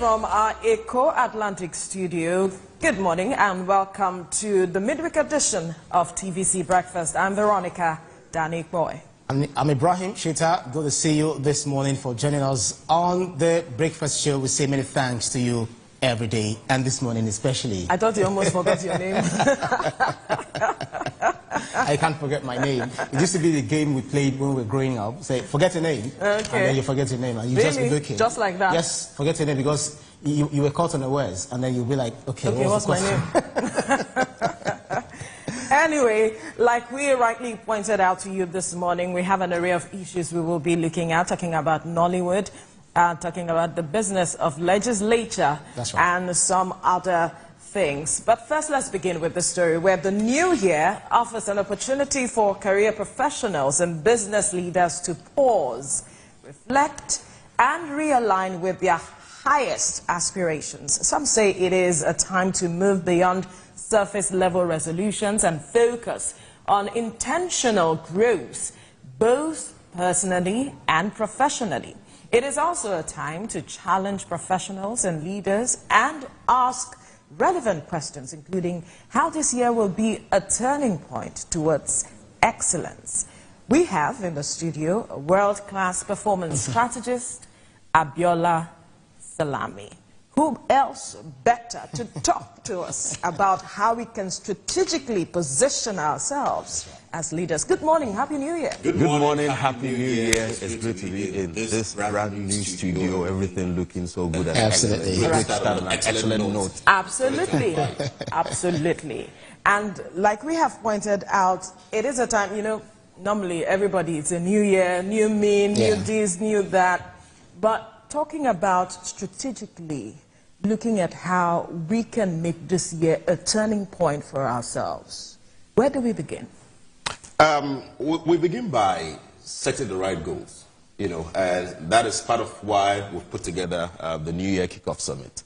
from our Eco-Atlantic studio. Good morning and welcome to the midweek edition of TVC Breakfast. I'm Veronica Danik-Boy. I'm Ibrahim Shita. Good to see you this morning for joining us on the breakfast show. We say many thanks to you every day, and this morning especially. I thought you almost forgot your name. I can't forget my name. It used to be the game we played when we were growing up. Say, forget your name, and then you forget your name, and you really? just be looking. Just like that? Yes, forget your name, because you were caught unawares, and then you'll be like, okay, what's my name? Anyway, like we rightly pointed out to you this morning, we have an array of issues we will be looking at, talking about Nollywood, talking about the business of legislature, That's right, and some other things. But first, let's begin with the story where the new year offers an opportunity for career professionals and business leaders to pause, reflect, and realign with their highest aspirations. Some say it is a time to move beyond surface-level resolutions and focus on intentional growth, both personally and professionally. It is also a time to challenge professionals and leaders and ask relevant questions, including how this year will be a turning point towards excellence. We have in the studio a world-class performance strategist, Abiola Salami. Who else better to talk to us about how we can strategically position ourselves as leaders? Good morning, Happy New Year. Good morning, Happy New Year. It's great to be in this brand new studio, everything looking so good. Absolutely. Great to start on an excellent note. Absolutely, absolutely. And like we have pointed out, it is a time, you know, normally everybody, it's a new year, new me, new this, new that. But talking about strategically, looking at how we can make this year a turning point for ourselves. Where do we begin? We begin by setting the right goals, you know, and that is part of why we've put together the New Year Kickoff Summit.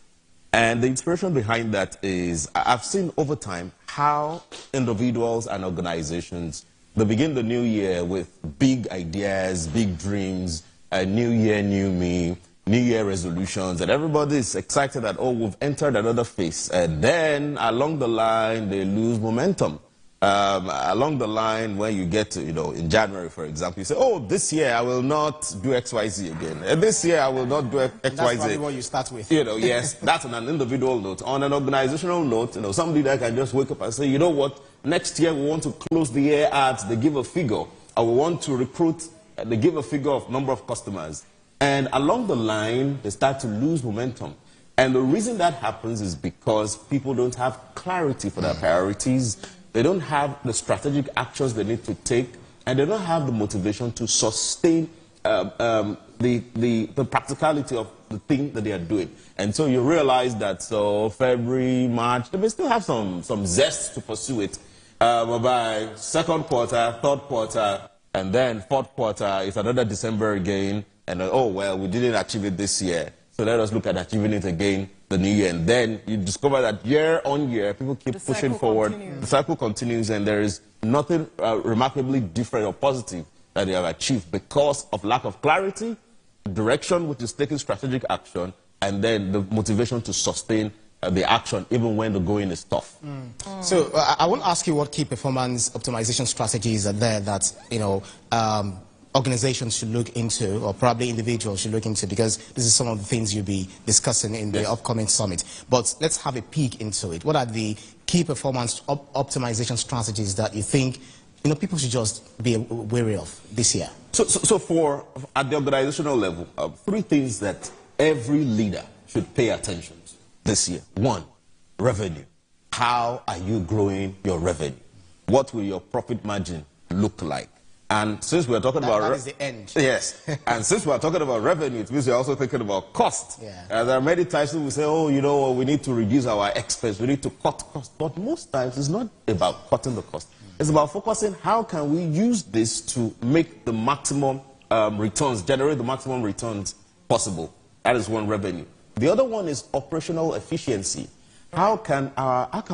And the inspiration behind that is I've seen over time how individuals and organizations, they begin the new year with big ideas, big dreams, a new year, new me, New Year resolutions, and everybody is excited that, oh, we've entered another phase. And then along the line, they lose momentum. Along the line, when you get to, you know, in January, for example, you say, oh, this year I will not do XYZ again. And this year I will not do XYZ. That's probably what you start with. You know, yes, that's on an individual note. On an organizational note, you know, somebody that can just wake up and say, you know what, next year we want to close the year at, they give a figure, or we want to recruit, they give a figure of number of customers. And along the line, they start to lose momentum. And the reason that happens is because people don't have clarity for their priorities. They don't have the strategic actions they need to take. And they don't have the motivation to sustain the practicality of the thing that they are doing. And so you realize that so February, March, they may still have some zest to pursue it. But by second quarter, third quarter, and then fourth quarter, it's another December again. And oh, well, we didn't achieve it this year, so let us look at achieving it again the new year. And then you discover that year on year, people keep pushing forward. The cycle continues, and there is nothing remarkably different or positive that they have achieved because of lack of clarity, direction, which is taking strategic action, and then the motivation to sustain the action, even when the going is tough. So I want to ask you what key performance optimization strategies are there that, you know, organizations should look into, or probably individuals should look into, because this is some of the things you'll be discussing in the upcoming summit. But let's have a peek into it. What are the key performance optimization strategies that you think, you know, people should just be wary of this year? So for at the organizational level, three things that every leader should pay attention to this year. One, revenue. How are you growing your revenue? What will your profit margin look like? And since we're talking about... That is the end. Yes. And since we're talking about revenue, it means we're also thinking about cost. Yeah. There are many times we say, oh, you know, we need to reduce our expense, we need to cut costs. But most times it's not about cutting the cost. It's about focusing how can we use this to make the maximum returns, generate the maximum returns possible. That is one, revenue. The other one is operational efficiency. How can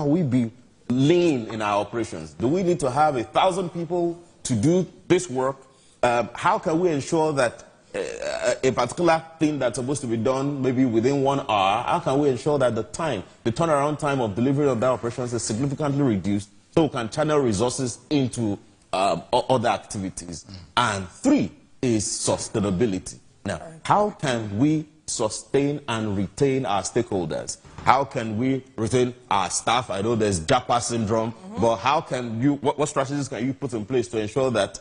we be lean in our operations? Do we need to have 1,000 people to do this work? How can we ensure that a particular thing that's supposed to be done maybe within 1 hour, how can we ensure that the turnaround time of delivery of that operations is significantly reduced so we can channel resources into other activities? And 3 is sustainability. Now, how can we sustain and retain our stakeholders? How can we retain our staff? I know there's Japa syndrome, but how can you, what strategies can you put in place to ensure that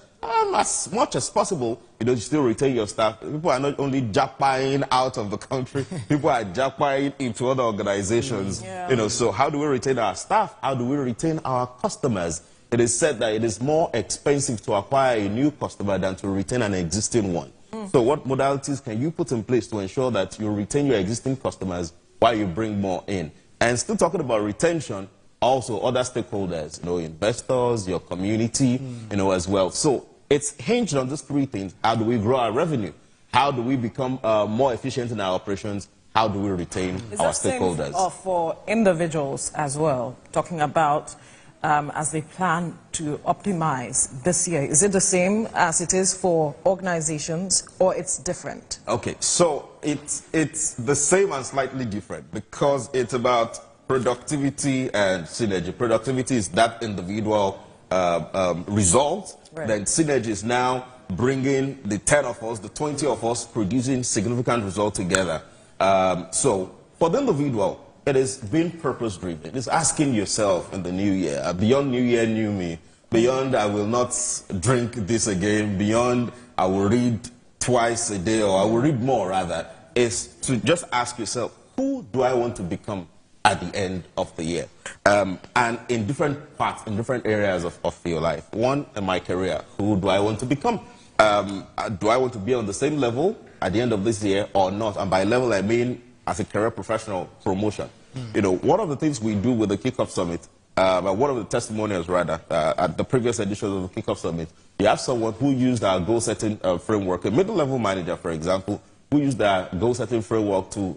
as much as possible, you still retain your staff? People are not only japaing out of the country, people are japaing into other organizations. So how do we retain our staff? How do we retain our customers? It is said that it is more expensive to acquire a new customer than to retain an existing one. So what modalities can you put in place to ensure that you retain your existing customers while you bring more in? And still talking about retention, also other stakeholders, investors, your community, as well. So it's hinged on these 3 things. How do we grow our revenue? How do we become more efficient in our operations? How do we retain our stakeholders? Is that same for individuals as well? Talking about as they plan to optimize this year. Is it the same as it is for organizations, or it's different? Okay, so it's the same and slightly different because it's about productivity and synergy. Productivity is that individual result. Right. Then synergy is now bringing the 10 of us, the 20 of us producing significant results together. So for the individual, it is being purpose-driven. It's asking yourself in the new year, beyond New Year, New Me, beyond I will not drink this again, beyond I will read twice a day, or I will read more rather, is to just ask yourself, who do I want to become at the end of the year? And in different parts, in different areas of your life. One, in my career, who do I want to become? Do I want to be on the same level at the end of this year or not? And by level, I mean as a career professional, promotion. One of the things we do with the Kickoff Summit, one of the testimonials rather, at the previous edition of the Kickoff Summit, you have someone who used our goal-setting framework, a middle-level manager, for example, who used our goal-setting framework to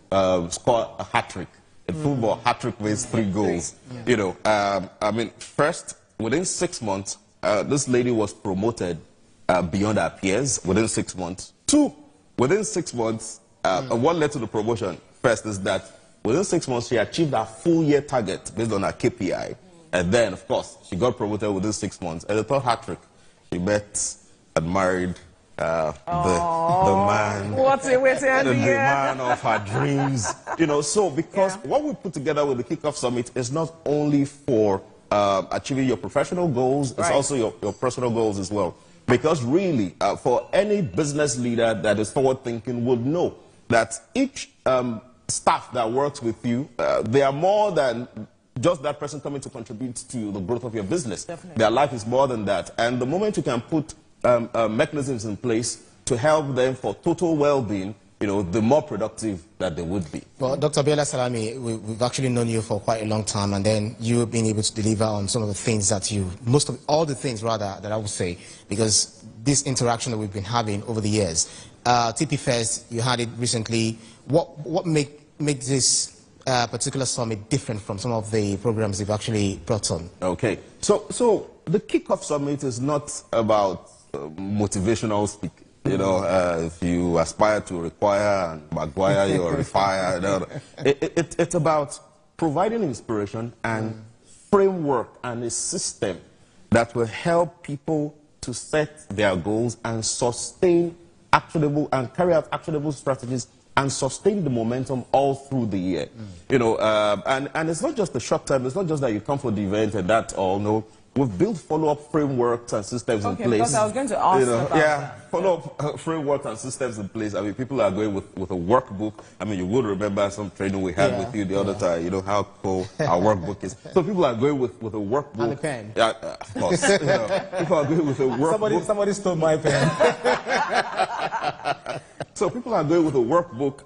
score a hat-trick. In football, hat-trick means 3 goals. I mean, first, within 6 months, this lady was promoted beyond her peers within 6 months. 2, within 6 months, and what led to the promotion? First is that within 6 months, she achieved her full-year target based on her KPI. And then, of course, she got promoted within 6 months. And the third hat-trick, she met and married the man. What's it with the man of her dreams. So because what we put together with the Kickoff Summit is not only for achieving your professional goals, it's also your personal goals as well. Because really, for any business leader that is forward-thinking would know that each staff that works with you, they are more than just that person coming to contribute to the growth of your business. Definitely. Their life is more than that. And the moment you can put mechanisms in place to help them for total well-being, the more productive that they would be. Well, Dr. Abiola Salami, we've actually known you for quite a long time, and then you've been able to deliver on some of the things that all the things rather, that I would say, because this interaction that we've been having over the years, TP Fest, you had it recently. What makes this particular summit different from some of the programs you've actually brought on? Okay, so the Kickoff Summit is not about motivational speaking. If you aspire to require and Maguire or refire, it's about providing inspiration and framework and a system that will help people to set their goals and sustain actionable and carry out actionable strategies and sustain the momentum all through the year. And it's not just the short term. It's not just that you come for the event and that's all. No. We've built follow-up frameworks and systems in place. Because I was going to ask about that. Follow-up frameworks and systems in place. I mean, people are going with a workbook. I mean, you would remember some training we had with you the other time, how cool our workbook is. So people are going with a workbook. And a pen. Yeah, of course. People are going with a workbook. Somebody stole my pen. So people are going with a workbook.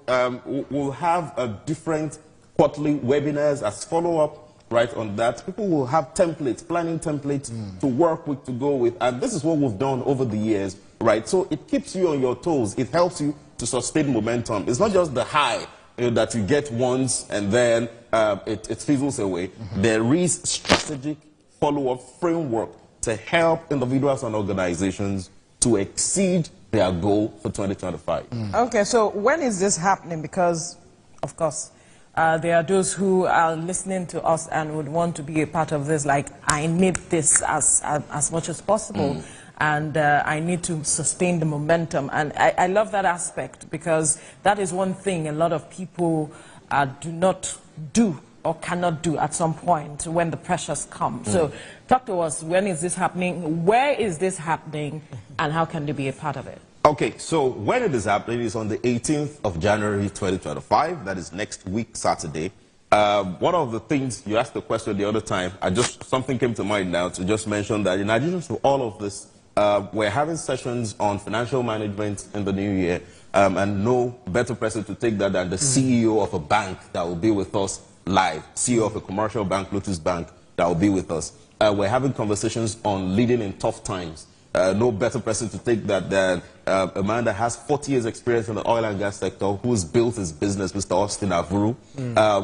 We'll have different quarterly webinars as follow-up. Right on that, people will have templates, planning templates to work with, to go with, and this is what we've done over the years, right? So it keeps you on your toes. It helps you to sustain momentum. It's not just the high that you get once and then it fizzles away. There is strategic follow-up framework to help individuals and organizations to exceed their goal for 2025. Okay, so when is this happening? Because, of course, there are those who are listening to us and would want to be a part of this, like, I need this as much as possible, and I need to sustain the momentum. And I love that aspect, because that is one thing a lot of people do not do or cannot do at some point when the pressures come. So talk to us, when is this happening, where is this happening, and how can they be a part of it? Okay, so when it is happening is on the 18th of January 2025. That is next week, Saturday. One of the things, you asked the question the other time, something came to mind now to just mention that in addition to all of this, we're having sessions on financial management in the new year, and no better person to take that than the CEO of a bank that will be with us live, CEO of a commercial bank, Lotus Bank, that will be with us. We're having conversations on leading in tough times. No better person to take that than a man that has 40 years experience in the oil and gas sector, who's built his business, Mr. Austin Avuru.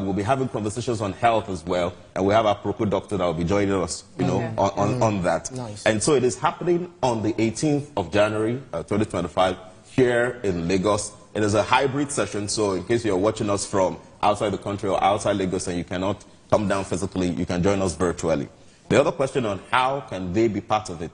We'll be having conversations on health as well, and we have our Proco doctor that will be joining us, on that. Nice. And so it is happening on the 18th of January 2025 here in Lagos. It is a hybrid session, so in case you're watching us from outside the country or outside Lagos and you cannot come down physically, you can join us virtually. The other question on how can they be part of it,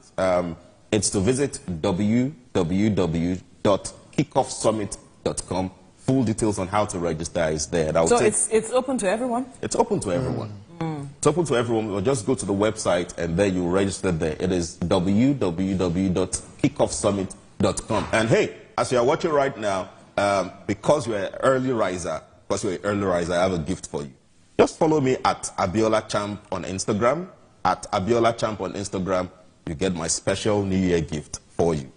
it's to visit www.kickoffsummit.com. Full details on how to register is there. So it's open to everyone? It's open to everyone. It's open to everyone. Or just go to the website and then you register there. It is www.kickoffsummit.com. And hey, as you are watching right now, because you're an early riser, I have a gift for you. Just follow me at Abiola Champ on Instagram. At Abiola Champ on Instagram, you get my special New Year gift for you.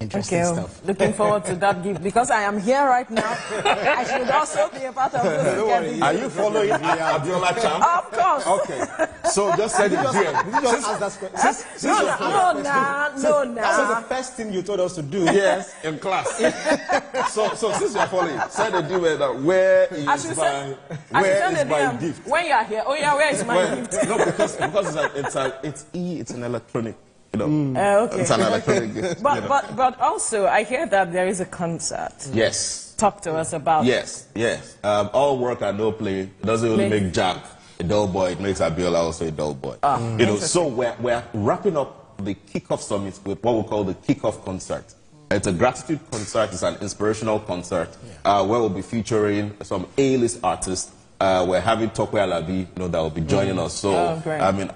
Interesting stuff. Looking forward to that gift, because I am here right now. I should also be a part of this. Are you following Abiola Champ? Of course. Okay. So just send it here. Did you just ask that question? No. That was the first thing you told us to do. Yes, in class. so since you're following, send a DM that where is my gift? When you are here, where is my gift? No, because it's an electronic. Okay. It's an electronic gift. But also, I hear that there is a concert. Yes. Talk to us about Yes. All work and no play. It doesn't only make Jack a dull boy, it makes Abiola also a dull boy. So we're wrapping up the Kickoff Summit with what we call the Kickoff Concert. It's a gratitude concert, it's an inspirational concert, where we'll be featuring some A-list artists. We're having Tokwe Alabi, that will be joining us. So,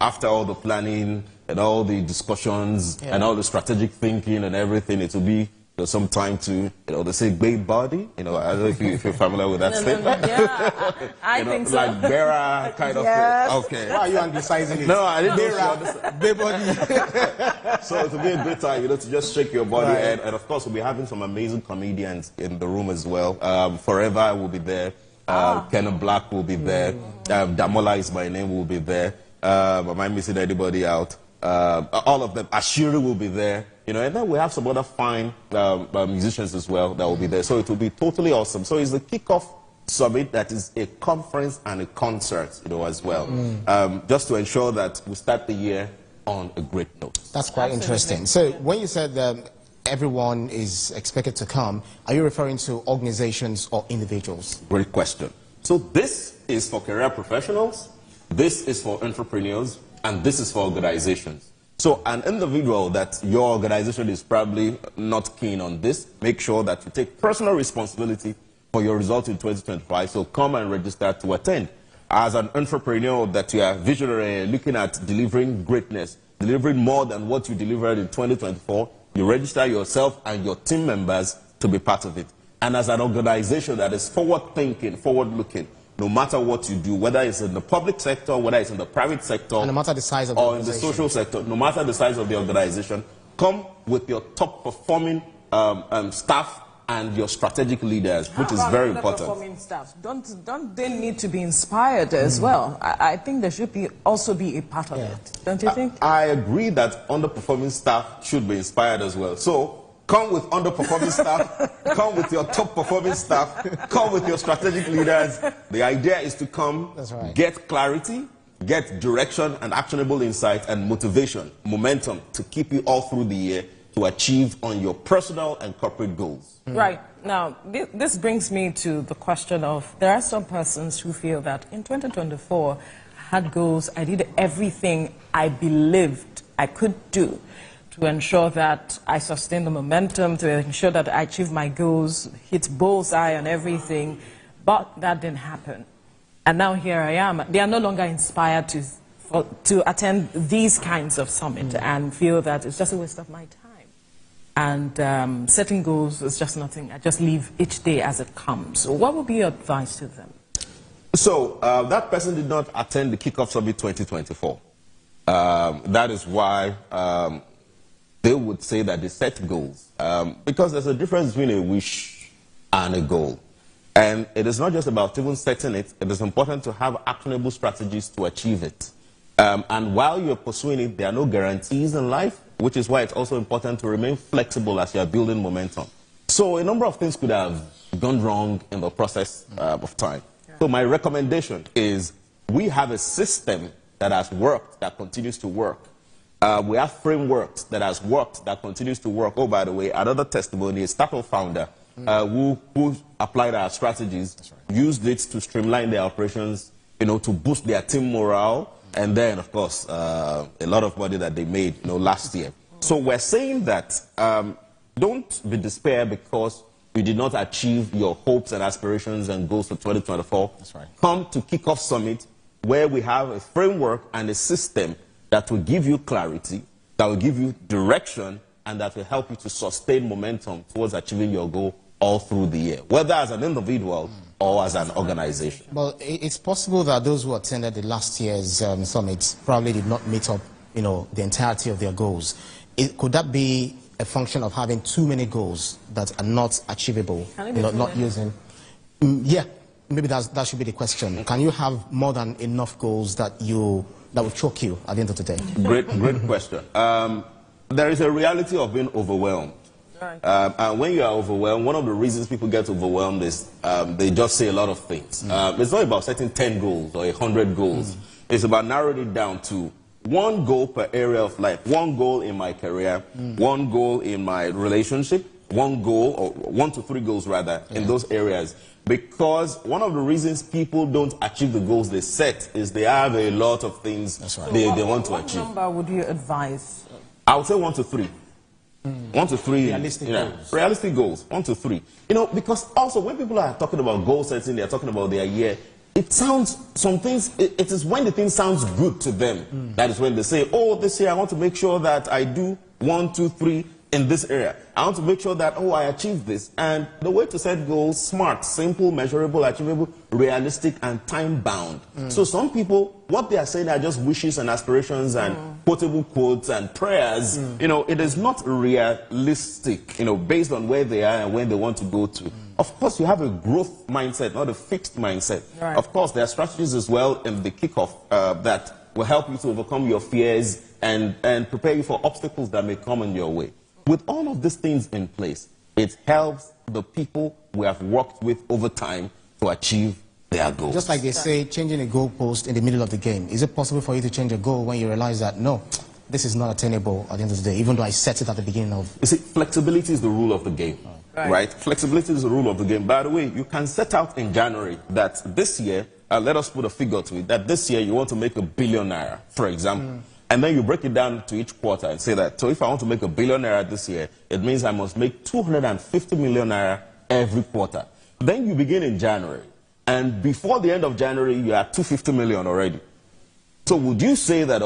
after all the planning and all the discussions and all the strategic thinking and everything, it will be some time to, they say, babe body. I don't know if you're familiar with that statement. I think so. Like Bera kind of thing. Okay. Why are you anglicizing it? No, I didn't know. Babe body. So it will be a great time, to just shake your body. Right. And of course, we'll be having some amazing comedians in the room as well. Forever will be there. Kenan Black will be there. Damola is my name, will be there. Am I missing anybody out? All of them. Ashiri will be there. And then we have some other fine musicians as well that will be there. So it will be totally awesome. So it's the Kickoff Summit that is a conference and a concert, as well. Just to ensure that we start the year on a great note. That's quite interesting. So when you said everyone is expected to come, are you referring to organizations or individuals? Great question. So this is for career professionals, this is for entrepreneurs, and this is for organizations. So an individual that your organization is probably not keen on this, make sure that you take personal responsibility for your results in 2025. So come and register to attend. As an entrepreneur that you are visionary, looking at delivering greatness, delivering more than what you delivered in 2024, you register yourself and your team members to be part of it. And as an organization that is forward-thinking, forward-looking, no matter what you do, whether it's in the public sector, whether it's in the private sector, and no matter the size of the or in the social sector, no matter the size of the organization, come with your top-performing staff and your strategic leaders, which is very important. Performing staff? Don't they need to be inspired as well? I think there should also be a part of it. Don't you think? I agree that underperforming staff should be inspired as well. So come with underperforming staff, come with your top-performing staff, come with your strategic leaders. The idea is to come, get clarity, get direction and actionable insight and motivation, momentum to keep you all through the year, to achieve on your personal and corporate goals. Right. Now, this brings me to the question of, there are some persons who feel that in 2024, I had goals, I did everything I believed I could do to ensure that I sustain the momentum, to ensure that I achieve my goals, hit bullseye on everything, but that didn't happen. And now here I am. They are no longer inspired to attend these kinds of summits and feel that it's just a waste of my time. And setting goals is just nothing. I just live each day as it comes. So what would be your advice to them? So that person did not attend the Kickoff Summit 2024. That is why they would say that they set goals. Because there's a difference between a wish and a goal. And it is not just about even setting it. It is important to have actionable strategies to achieve it. And while you're pursuing it, there are no guarantees in life, which is why it's also important to remain flexible as you're building momentum. So a number of things could have gone wrong in the process of time. So my recommendation is we have a system that has worked, that continues to work. We have frameworks that has worked, that continues to work. Oh, by the way, another testimony, a startup founder who applied our strategies, used it to streamline their operations, to boost their team morale, and then, of course, a lot of money that they made, last year. So we're saying that don't be despair because you did not achieve your hopes and aspirations and goals for 2024. That's right. Come to Kickoff Summit, where we have a framework and a system that will give you clarity, that will give you direction, and that will help you to sustain momentum towards achieving your goal all through the year, whether as an individual or as an organization. Well, it's possible that those who attended the last year's summit probably did not meet up, the entirety of their goals. Could that be a function of having too many goals that are not achievable, not using? Yeah, maybe that should be the question. Can you have more than enough goals that will choke you at the end of the day? Great question. There is a reality of being overwhelmed. Right. And when you are overwhelmed, one of the reasons people get overwhelmed is they just say a lot of things. It's not about setting 10 goals or 100 goals. It's about narrowing it down to one goal per area of life, one goal in my career, one goal in my relationship, one goal, or 1 to 3 goals rather, in those areas. Because one of the reasons people don't achieve the goals they set is they have a lot of things they want to achieve. What number would you advise? I would say 1 to 3. 1 to 3 realistic goals. Realistic goals, 1 to 3. Because also when people are talking about goal setting, they're talking about their year. It sounds, some things, it is when the thing sounds good to them. That is when they say, oh, this year I want to make sure that I do 1, 2, 3 in this area. I want to make sure that, I achieve this. And the way to set goals, smart, simple, measurable, achievable, realistic, and time-bound. So some people, what they are saying are just wishes and aspirations and quotable quotes and prayers. It is not realistic, based on where they are and where they want to go to. Of course, you have a growth mindset, not a fixed mindset. Right. Of course, there are strategies as well in the Kickoff that will help you to overcome your fears and prepare you for obstacles that may come in your way. With all of these things in place, it helps the people we have worked with over time to achieve their goals. Just like they say, changing a goalpost in the middle of the game. Is it possible for you to change a goal when you realize that, no, this is not attainable at the end of the day, even though I set it at the beginning of... You see, flexibility is the rule of the game, right? Flexibility is the rule of the game. By the way, you can set out in January that this year, let us put a figure to it, that this year you want to make ₦1 billion, for example. And then you break it down to each quarter and say that, so if I want to make ₦1 billion this year, it means I must make 250 million naira every quarter. Then you begin in January. And before the end of January, you are 250 million already. So would you say that,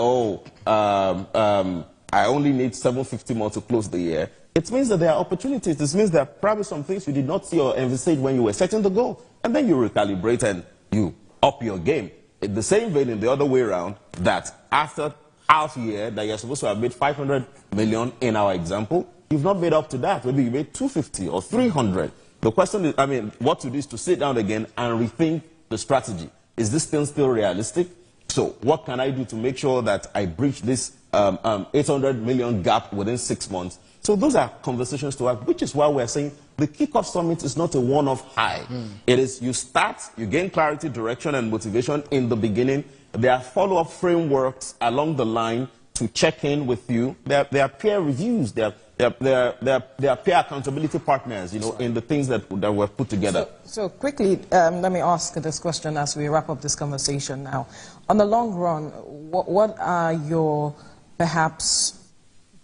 I only need 750 more to close the year? It means that there are opportunities. This means there are probably some things you did not see or envisage when you were setting the goal. And then you recalibrate and you up your game. In the same vein, in the other way around, that after half year that you're supposed to have made 500 million in our example, you've not made up to that. Maybe you made 250 or 300. The question is, what to do is to sit down again and rethink the strategy. Is this thing still realistic? So what can I do to make sure that I breach this 800 million gap within 6 months? So those are conversations to have, which is why we're saying the Kickoff Summit is not a one-off high. It is, you start, you gain clarity, direction, and motivation in the beginning. There are follow-up frameworks along the line to check in with you. There are peer reviews. There are peer accountability partners, you know, in the things that were put together. So quickly, let me ask this question as we wrap up this conversation now. On the long run, what are your, perhaps,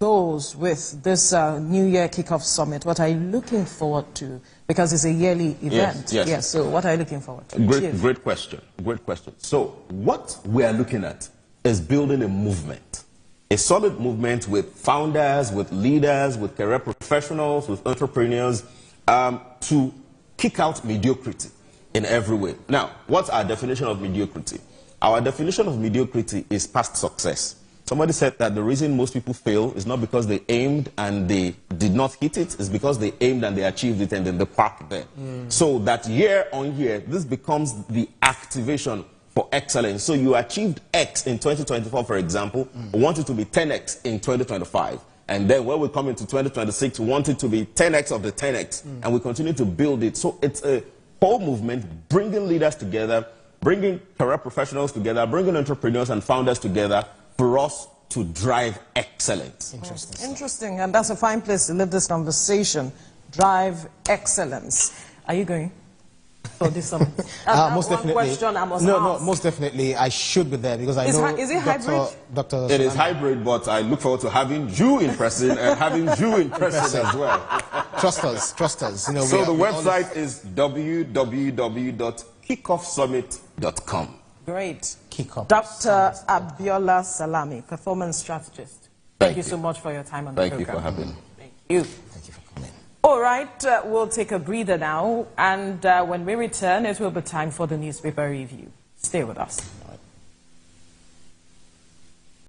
goals with this New Year Kickoff Summit? What are you looking forward to? Because it's a yearly event. Yes. So what are you looking forward to? Great question. Great question. So what we are looking at is building a movement. A solid movement with founders, with leaders, with career professionals, with entrepreneurs, to kick out mediocrity in every way. Now, what's our definition of mediocrity? Our definition of mediocrity is past success. Somebody said that the reason most people fail is not because they aimed and they did not hit it, it's because they aimed and they achieved it and then they parked there. So that year on year, this becomes the activation for excellence. So you achieved X in 2024, for example, we want it to be 10X in 2025. And then when we come into 2026, we want it to be 10X of the 10X. And we continue to build it. So it's a whole movement, bringing leaders together, bringing career professionals together, bringing entrepreneurs and founders together for us to drive excellence. Interesting. And that's a fine place to leave this conversation. Drive excellence. Are you going? For this summit? Most definitely. Question I must no, most definitely. I should be there because I know. Is it hybrid? Dr. It is hybrid, but I look forward to having you in person and having you in person as well. Trust us. You know, so the website is www.kickoffsummit.com. Great. Kickoff. Dr. Abiola Salami, performance strategist. Thank you so much for your time on the program. Thank you for having me. Thank you. Thank you for coming. All right, we'll take a breather now, and when we return, it will be time for the newspaper review. Stay with us.